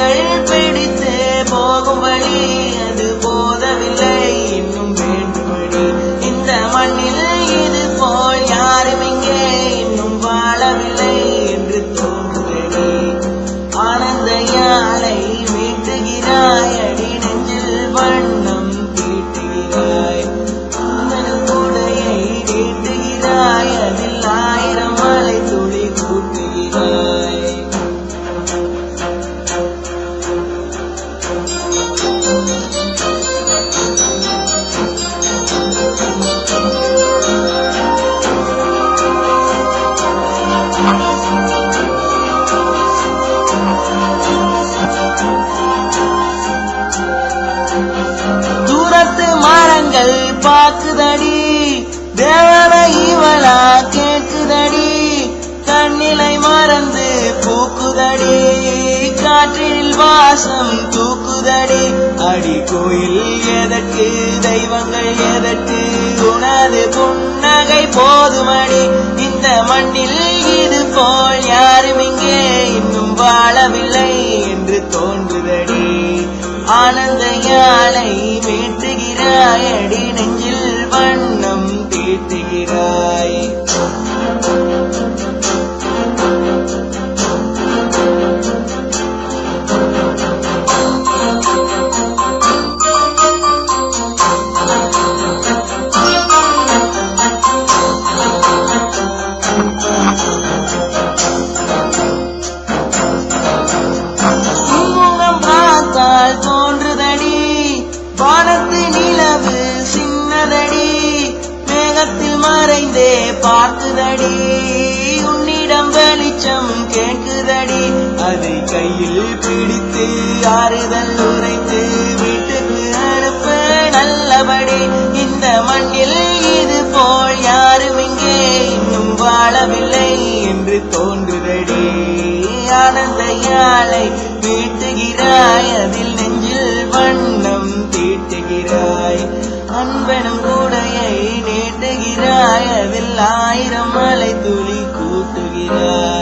கண்கள் பிடித்து போகும் வழி அது போதவில்லை இன்னும் வேண்டுமடி இந்த மண்ணில் இது போல் யாரும் இங்கே இன்னும் வாழவில்லை என்று தோன்றுகிறே ஆனந்த யாழை மீட்டுகிறாய் அடி நெஞ்சில் வண்ணம் தீட்டுகிறாய் கூடையை நீட்டுகிறாய் அதில் 1000 மலை துளி கூட்டுகிறாய் தூரத்து மரங்கள் பாக்குதடி தேவனை இவளா கேட்குதடி கண்ணிலை மறந்து பூக்குதடி காற்றில் வாசம் தூக்குதடி அடி கோயில் எதற்கு தெய்வங்கள் எதற்கு உனது புன்னகை போதுமடி இந்த மண்ணில் இது போல் யாரும் இங்கே இன்னும் வாழவில்லை என்று தோன்றுதடி ஆனந்த யாழை மீட்டுகிறாய் அடி நெஞ்சில் வண்ணம் தீட்டுகிறாய் தோன்றுதடி வானத்து நிலவு சின்னதடி மேகத்தில் மறைந்தே பார்க்குதடி உன்னிடம் வெளிச்சம் கேட்குதடி அதை கையில் பிடித்து ஆறுதல் உரைத்து வீட்டுக்கு அனுப்ப நல்லபடி இந்த மண்ணில் இது போல் யாரும் இங்கே இன்னும் வாழவில்லை என்று தோன்றுதடி ஆனந்த யாழை மீட்டுகிறாய் அதில் நெஞ்சில் வண்ணம் தீட்டுகிறாய் அன்பெனும் கூடையை நீட்டுகிறாய் அதில் 1000 மலை துளி கூட்டுகிறாய்